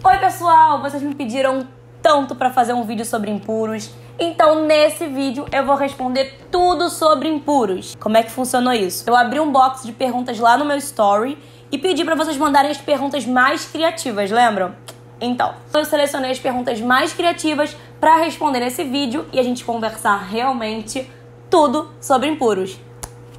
Oi pessoal, vocês me pediram tanto pra fazer um vídeo sobre impuros, então nesse vídeo eu vou responder tudo sobre impuros. Como é que funcionou isso? Eu abri um box de perguntas lá no meu story e pedi pra vocês mandarem as perguntas mais criativas, lembram? Então, eu selecionei as perguntas mais criativas pra responder nesse vídeo e a gente conversar realmente tudo sobre impuros.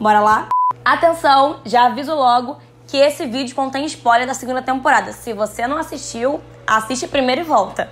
Bora lá? Atenção, já aviso logo que esse vídeo contém spoiler da segunda temporada. Se você não assistiu, assiste primeiro e volta.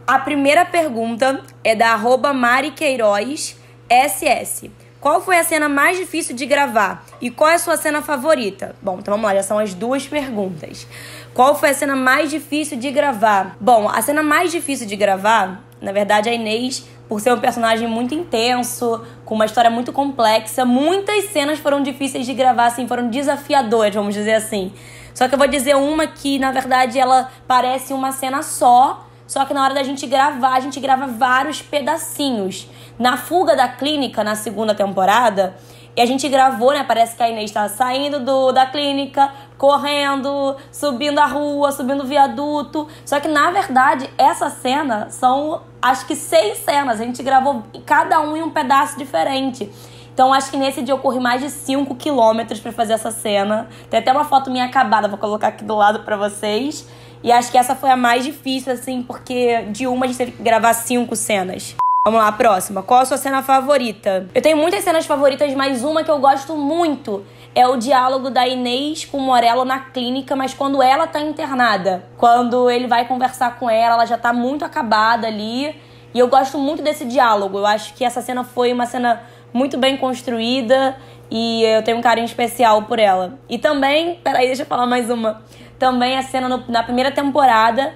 A primeira pergunta é da @mariqueiroz_ss. Qual foi a cena mais difícil de gravar? E qual é a sua cena favorita? Bom, então vamos lá, já são as duas perguntas. Qual foi a cena mais difícil de gravar? Bom, a cena mais difícil de gravar, na verdade, a Inês, por ser um personagem muito intenso, com uma história muito complexa, muitas cenas foram difíceis de gravar, assim, foram desafiadoras, vamos dizer assim. Só que eu vou dizer uma que, na verdade, ela parece uma cena só que na hora da gente gravar, a gente grava vários pedacinhos. Na fuga da clínica, na segunda temporada, e a gente gravou, né? Parece que a Inês tá saindo da clínica, correndo, subindo a rua, subindo o viaduto. Só que, na verdade, essa cena são, acho que 6 cenas. A gente gravou cada um em um pedaço diferente. Então, acho que nesse dia eu corri mais de 5 quilômetros pra fazer essa cena. Tem até uma foto minha acabada, vou colocar aqui do lado pra vocês. E acho que essa foi a mais difícil, assim, porque de uma a gente teve que gravar 5 cenas. Vamos lá, a próxima. Qual a sua cena favorita? Eu tenho muitas cenas favoritas, mas uma que eu gosto muito é o diálogo da Inês com o Morello na clínica, mas quando ela tá internada. Quando ele vai conversar com ela, ela já tá muito acabada ali. E eu gosto muito desse diálogo. Eu acho que essa cena foi uma cena muito bem construída e eu tenho um carinho especial por ela. E também, peraí, deixa eu falar mais uma. Também a cena na primeira temporada,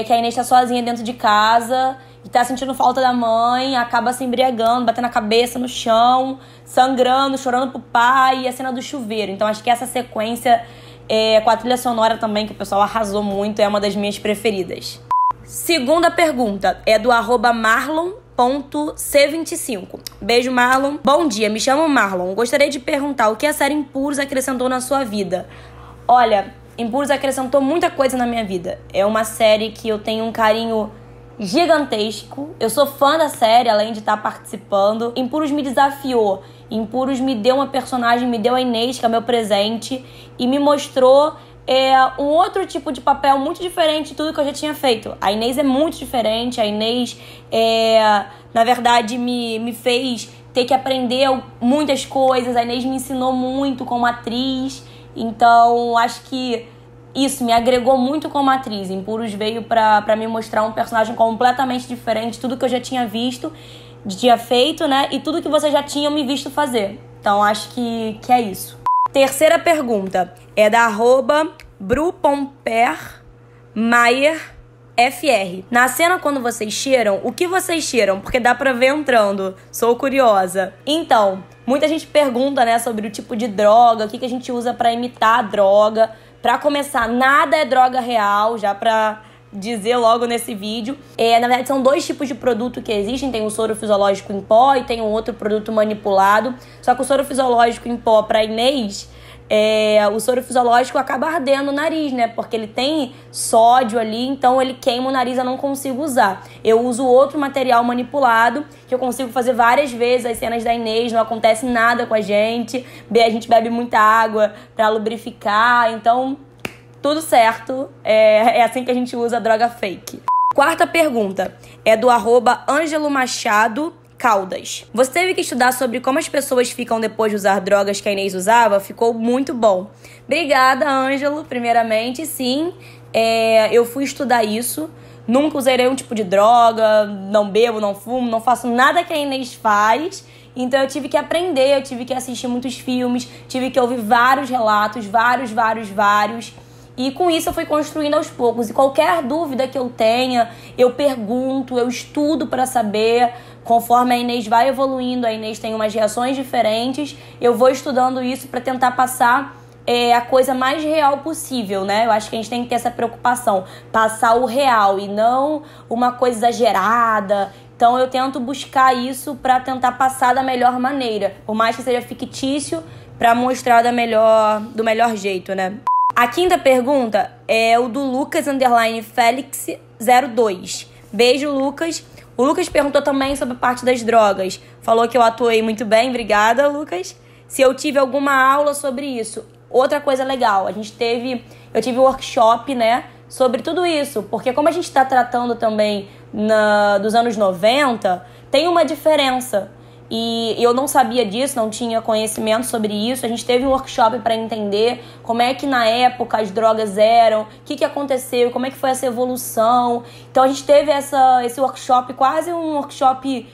que a Inês tá sozinha dentro de casa e tá sentindo falta da mãe, acaba se embriagando, batendo a cabeça no chão, sangrando, chorando pro pai, e a cena do chuveiro. Então acho que essa sequência, com a trilha sonora também, que o pessoal arrasou muito, é uma das minhas preferidas. Segunda pergunta é do @marlon.c25. Beijo, Marlon. Bom dia, me chamo Marlon. Gostaria de perguntar o que a série Impuros acrescentou na sua vida. Olha, Impuros acrescentou muita coisa na minha vida. É uma série que eu tenho um carinho gigantesco. Eu sou fã da série, além de estar participando. Impuros me desafiou. Impuros me deu uma personagem, me deu a Inês, que é meu presente, e me mostrou um outro tipo de papel muito diferente de tudo que eu já tinha feito. A Inês é muito diferente. A Inês, na verdade, me fez ter que aprender muitas coisas. A Inês me ensinou muito como atriz. Então, acho que isso me agregou muito como atriz. Impuros veio pra me mostrar um personagem completamente diferente de tudo que eu já tinha visto, tinha feito, né? E tudo que vocês já tinham me visto fazer. Então, acho que é isso. Terceira pergunta é da @BruPomperMaierFR. Na cena quando vocês cheiram, o que vocês cheiram? Porque dá pra ver entrando. Sou curiosa. Então, muita gente pergunta, né, sobre o tipo de droga, o que a gente usa pra imitar a droga. Pra começar, nada é droga real, já pra dizer logo nesse vídeo. Na verdade, são 2 tipos de produto que existem. Tem o soro fisiológico em pó e tem um outro produto manipulado. Só que o soro fisiológico em pó pra Inês, o soro fisiológico acaba ardendo o nariz, né? Porque ele tem sódio ali, então ele queima o nariz, eu não consigo usar. Eu uso outro material manipulado, que eu consigo fazer várias vezes. As cenas da Inês, não acontece nada com a gente bebe muita água pra lubrificar, então tudo certo. É assim que a gente usa a droga fake. Quarta pergunta é do @AngeloMachado Caldas. Você teve que estudar sobre como as pessoas ficam depois de usar drogas que a Inês usava? Ficou muito bom. Obrigada, Ângelo. Primeiramente, sim, eu fui estudar isso. Nunca usei nenhum tipo de droga, não bebo, não fumo, não faço nada que a Inês faz. Então eu tive que aprender, eu tive que assistir muitos filmes, tive que ouvir vários relatos, vários. E com isso eu fui construindo aos poucos. E qualquer dúvida que eu tenha, eu pergunto, eu estudo para saber. Conforme a Inês vai evoluindo, a Inês tem umas reações diferentes. Eu vou estudando isso para tentar passar a coisa mais real possível, né? Eu acho que a gente tem que ter essa preocupação, passar o real e não uma coisa exagerada. Então eu tento buscar isso para tentar passar da melhor maneira, por mais que seja fictício, para mostrar do melhor jeito, né? A quinta pergunta é o do Lucas_Felix02. Beijo, Lucas. O Lucas perguntou também sobre a parte das drogas. Falou que eu atuei muito bem. Obrigada, Lucas. Se eu tive alguma aula sobre isso. Outra coisa legal, eu tive um workshop, né, sobre tudo isso. Porque como a gente está tratando também dos anos 90, tem uma diferença. E eu não sabia disso, não tinha conhecimento sobre isso. A gente teve um workshop para entender como é que na época as drogas eram, o que aconteceu, como é que foi essa evolução. Então a gente teve esse workshop, quase um workshop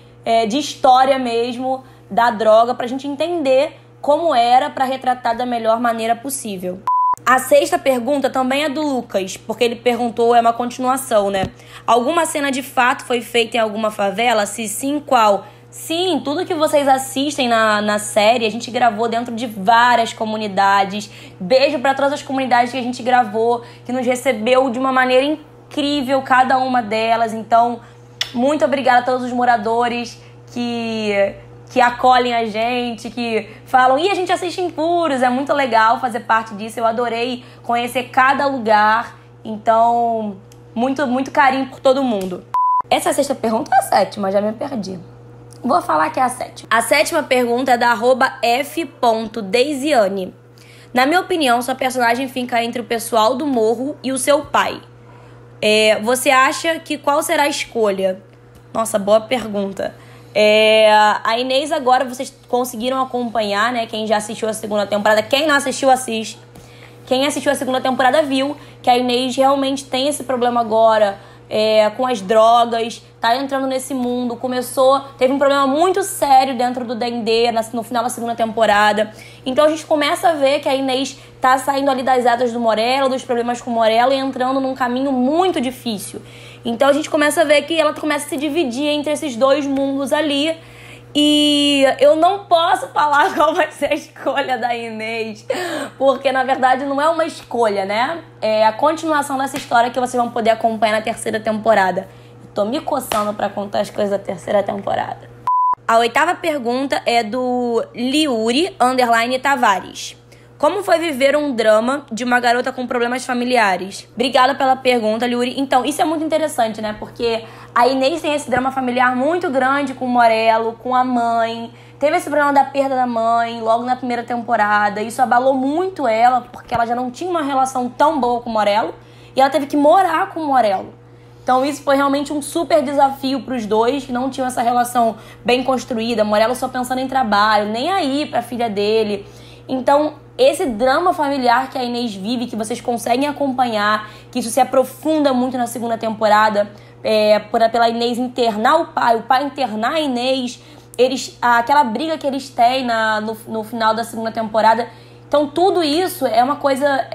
de história mesmo da droga, para a gente entender como era, para retratar da melhor maneira possível. A sexta pergunta também é do Lucas, porque ele perguntou, é uma continuação, né? Alguma cena de fato foi feita em alguma favela? Se sim, qual? Sim, tudo que vocês assistem na série, a gente gravou dentro de várias comunidades. Beijo para todas as comunidades que a gente gravou, que nos recebeu de uma maneira incrível, cada uma delas. Então, muito obrigada a todos os moradores que acolhem a gente, que falam, e a gente assiste em Puros, é muito legal fazer parte disso. Eu adorei conhecer cada lugar. Então, muito, muito carinho por todo mundo. Essa é a sexta pergunta ou a sétima? Já me perdi. Vou falar que é a sétima. A sétima pergunta é da @f.deisiane. Na minha opinião, sua personagem fica entre o pessoal do morro e o seu pai. Você acha que qual será a escolha? Nossa, boa pergunta. A Inês agora, vocês conseguiram acompanhar, né? Quem já assistiu a segunda temporada. Quem não assistiu, assiste. Quem assistiu a segunda temporada viu que a Inês realmente tem esse problema agora. Com as drogas, tá entrando nesse mundo, teve um problema muito sério dentro do D&D no final da segunda temporada. Então a gente começa a ver que a Inês tá saindo ali das asas do Morello, dos problemas com o Morello e entrando num caminho muito difícil. Então a gente começa a ver que ela começa a se dividir entre esses dois mundos ali. E eu não posso falar qual vai ser a escolha da Inês, porque na verdade não é uma escolha, né? É a continuação dessa história que vocês vão poder acompanhar na terceira temporada. Eu tô me coçando pra contar as coisas da terceira temporada. A oitava pergunta é do Liuri_Tavares. Como foi viver um drama de uma garota com problemas familiares? Obrigada pela pergunta, Liuri. Então, isso é muito interessante, né? Porque a Inês tem esse drama familiar muito grande com o Morello, com a mãe. Teve esse problema da perda da mãe logo na primeira temporada. Isso abalou muito ela, porque ela já não tinha uma relação tão boa com o Morello. E ela teve que morar com o Morello. Então isso foi realmente um super desafio para os dois, que não tinham essa relação bem construída. Morello só pensando em trabalho, nem aí pra filha dele. Então, esse drama familiar que a Inês vive, que vocês conseguem acompanhar, que isso se aprofunda muito na segunda temporada, pela Inês internar o pai internar a Inês, aquela briga que eles têm no final da segunda temporada. Então, tudo isso é uma coisa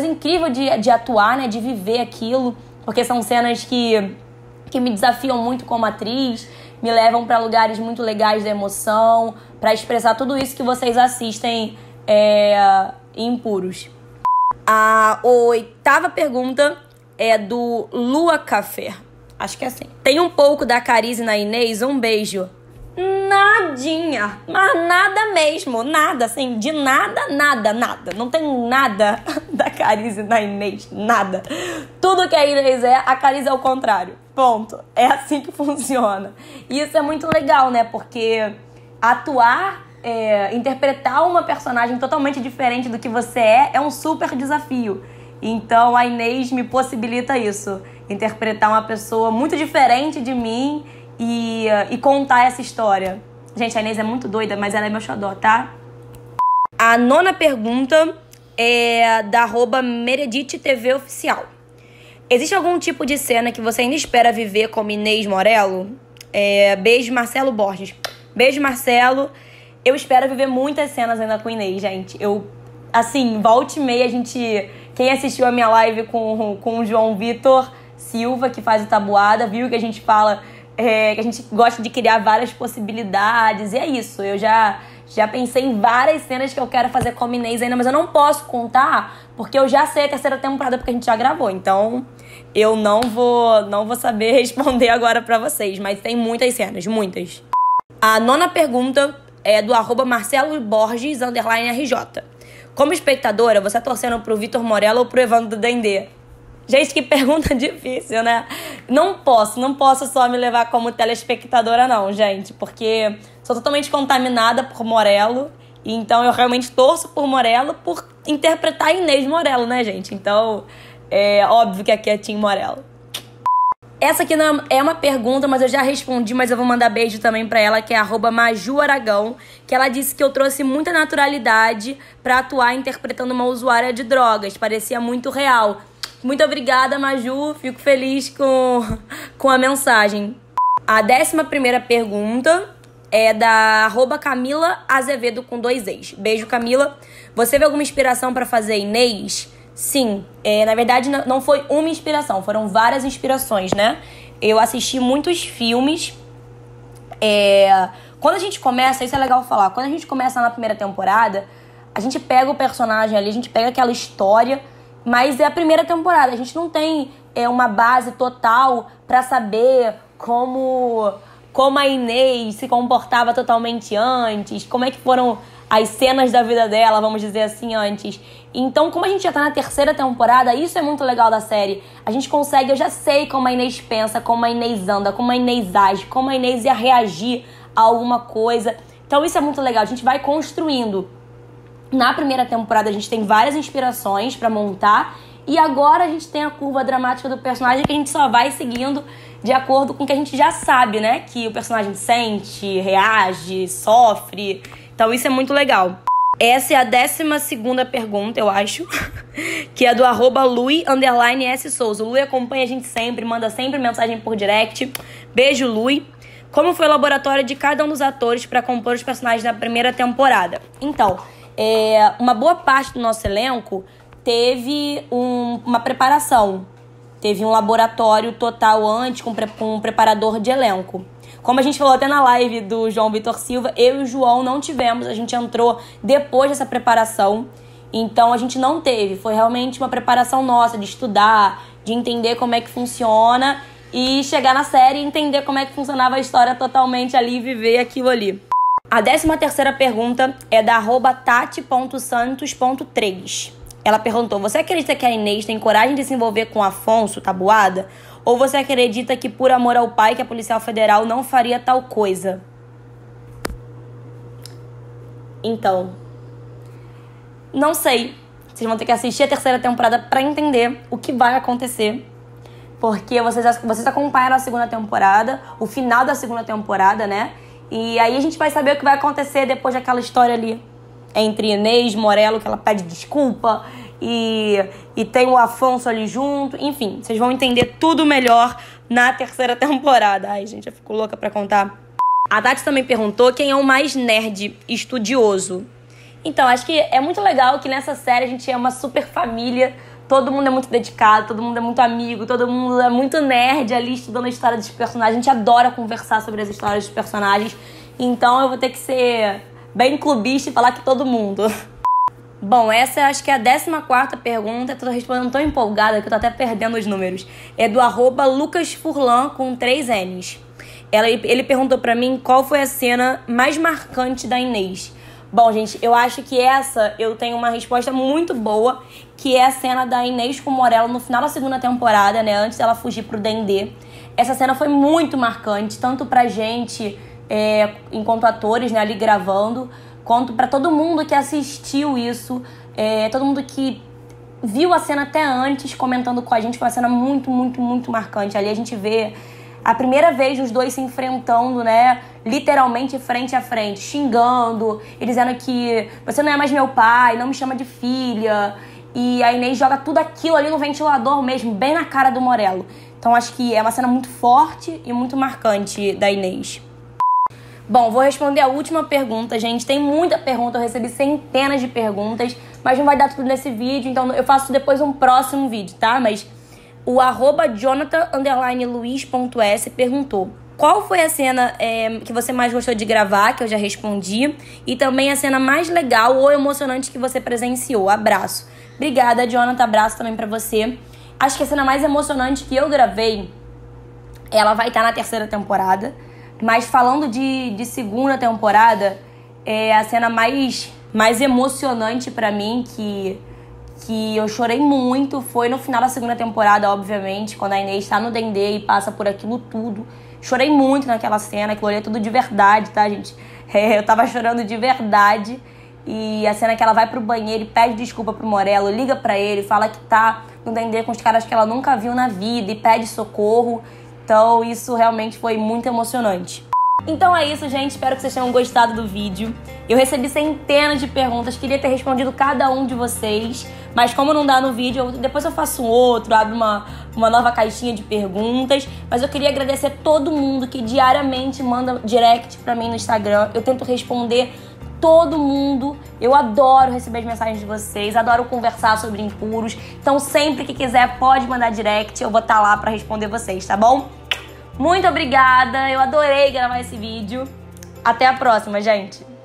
incrível de atuar, né, de viver aquilo, porque são cenas que me desafiam muito como atriz, me levam para lugares muito legais da emoção, para expressar tudo isso que vocês assistem em Puros. A oitava pergunta é do Lua Café. Acho que é assim. Tem um pouco da Carize na Inês? Um beijo. Nadinha. Mas nada mesmo. Nada, assim. De nada. Não tem nada da Carize na Inês. Nada. Tudo que a Inês a Carize é o contrário. Ponto. É assim que funciona. E isso é muito legal, né? Porque atuar, interpretar uma personagem totalmente diferente do que você é um super desafio. Então a Inês me possibilita isso. Interpretar uma pessoa muito diferente de mim e contar essa história. Gente, a Inês é muito doida, mas ela é meu xodó, tá? A nona pergunta é da @MeredithTV Oficial. Existe algum tipo de cena que você ainda espera viver como Inês Morello? Beijo, Marcelo Borges. Beijo, Marcelo. Eu espero viver muitas cenas ainda com Inês, gente. Volta e meia, quem assistiu a minha live com o João Vitor Silva, que faz o Tabuada, viu que a gente fala que a gente gosta de criar várias possibilidades. E é isso, eu já Já pensei em várias cenas que eu quero fazer com a Inês ainda, mas eu não posso contar porque eu já sei a terceira temporada porque a gente já gravou. Então, eu não vou saber responder agora pra vocês, mas tem muitas cenas, muitas. A 9ª pergunta é do @MarceloBorges_RJ. Como espectadora, você tá torcendo pro Vitor Morello ou pro Evandro Dendê? Gente, que pergunta difícil, né? Não posso só me levar como telespectadora não, gente. Porque sou totalmente contaminada por Morello. Então eu realmente torço por Morello por interpretar a Inês Morello, né, gente? Então é óbvio que aqui é Team Morello. Essa aqui não é uma pergunta, mas eu já respondi, mas eu vou mandar beijo também pra ela, que é @MajuAragão, que ela disse que eu trouxe muita naturalidade pra atuar interpretando uma usuária de drogas. Parecia muito real. Muito obrigada, Maju. Fico feliz com a mensagem. A 11ª pergunta é da @Camila Azevedo com 2 E's. Beijo, Camila. Você vê alguma inspiração pra fazer Inês? Sim. Na verdade, não foi uma inspiração. Foram várias inspirações, né? Eu assisti muitos filmes. Quando a gente começa, isso é legal falar. Quando a gente começa na primeira temporada, a gente pega o personagem ali, a gente pega aquela história, mas é a primeira temporada. A gente não tem uma base total pra saber como a Inês se comportava totalmente antes, como é que foram as cenas da vida dela, vamos dizer assim, antes. Então, como a gente já tá na terceira temporada, isso é muito legal da série. A gente consegue, eu já sei como a Inês pensa, como a Inês anda, como a Inês age, como a Inês ia reagir a alguma coisa. Então, isso é muito legal. A gente vai construindo. Na primeira temporada, a gente tem várias inspirações pra montar. E agora a gente tem a curva dramática do personagem que a gente só vai seguindo de acordo com o que a gente já sabe, né? Que o personagem sente, reage, sofre. Então isso é muito legal. Essa é a 12ª pergunta, eu acho, que é do @Lui_S Souza. O Lui acompanha a gente sempre, manda sempre mensagem por direct. Beijo, Lui. Como foi o laboratório de cada um dos atores para compor os personagens na primeira temporada? Então, uma boa parte do nosso elenco teve uma preparação. Teve um laboratório total antes com um preparador de elenco. Como a gente falou até na live do João Vitor Silva, eu e o João não tivemos. A gente entrou depois dessa preparação. Então a gente não teve. Foi realmente uma preparação nossa de estudar, de entender como é que funciona e chegar na série e entender como é que funcionava a história totalmente ali e viver aquilo ali. A 13ª pergunta é da @Tati.santos.3. Ela perguntou: você acredita que a Inês tem coragem de se envolver com Afonso Taboada? Ou você acredita que por amor ao pai que a Policial Federal não faria tal coisa? Então, não sei. Vocês vão ter que assistir a terceira temporada pra entender o que vai acontecer. Porque vocês acompanharam a segunda temporada, o final da segunda temporada, né? E aí a gente vai saber o que vai acontecer depois daquela história ali entre Inês e Morello, que ela pede desculpa, e tem o Afonso ali junto. Enfim, vocês vão entender tudo melhor na terceira temporada. Ai, gente, eu fico louca pra contar. A Tati também perguntou quem é o mais nerd estudioso. Então, acho que é muito legal que nessa série a gente é uma super família. Todo mundo é muito dedicado, todo mundo é muito amigo, todo mundo é muito nerd ali estudando a história dos personagens. A gente adora conversar sobre as histórias dos personagens. Então eu vou ter que ser bem clubista e falar que todo mundo. Bom, essa acho que é a 14ª pergunta. Eu tô respondendo tão empolgada que eu tô até perdendo os números. É do @LucasFurlan com 3 N's. Ele perguntou pra mim qual foi a cena mais marcante da Inês. Bom, gente, eu acho que essa eu tenho uma resposta muito boa, que é a cena da Inês com o Morello no final da segunda temporada, né? Antes dela fugir pro Dendê. Essa cena foi muito marcante, tanto pra gente, enquanto atores, né, ali gravando, quanto pra todo mundo que assistiu isso, todo mundo que viu a cena até antes, comentando com a gente. Foi uma cena muito, muito, muito marcante. Ali a gente vê a primeira vez os dois se enfrentando, né? Literalmente frente a frente, xingando e dizendo que você não é mais meu pai, não me chama de filha. E a Inês joga tudo aquilo ali no ventilador mesmo, bem na cara do Morello. Então acho que é uma cena muito forte e muito marcante da Inês. Bom, vou responder a última pergunta, gente. Tem muita pergunta, eu recebi centenas de perguntas, mas não vai dar tudo nesse vídeo, então eu faço depois um próximo vídeo, tá? Mas o @Jonathan_Luiz.s perguntou: Qual foi a cena que você mais gostou de gravar, que eu já respondi. E também a cena mais legal ou emocionante que você presenciou. Abraço. Obrigada, Jonathan. Abraço também pra você. Acho que a cena mais emocionante que eu gravei, ela vai estar na 3ª temporada. Mas falando de 2ª temporada, a cena mais emocionante pra mim, que eu chorei muito, foi no final da 2ª temporada, obviamente, quando a Inês tá no Dendê e passa por aquilo tudo. Chorei muito naquela cena, aquilo ali é tudo de verdade, tá, gente? Eu tava chorando de verdade. E a cena que ela vai pro banheiro e pede desculpa pro Morello, liga pra ele, fala que tá no Dendê com os caras que ela nunca viu na vida e pede socorro. Então isso realmente foi muito emocionante. Então é isso, gente. Espero que vocês tenham gostado do vídeo. Eu recebi centenas de perguntas, queria ter respondido cada um de vocês. Mas como não dá no vídeo, depois eu faço um outro, abro uma nova caixinha de perguntas. Mas eu queria agradecer todo mundo que diariamente manda direct pra mim no Instagram. Eu tento responder todo mundo. Eu adoro receber as mensagens de vocês, adoro conversar sobre impuros. Então sempre que quiser pode mandar direct, eu vou estar lá pra responder vocês, tá bom? Muito obrigada, eu adorei gravar esse vídeo. Até a próxima, gente!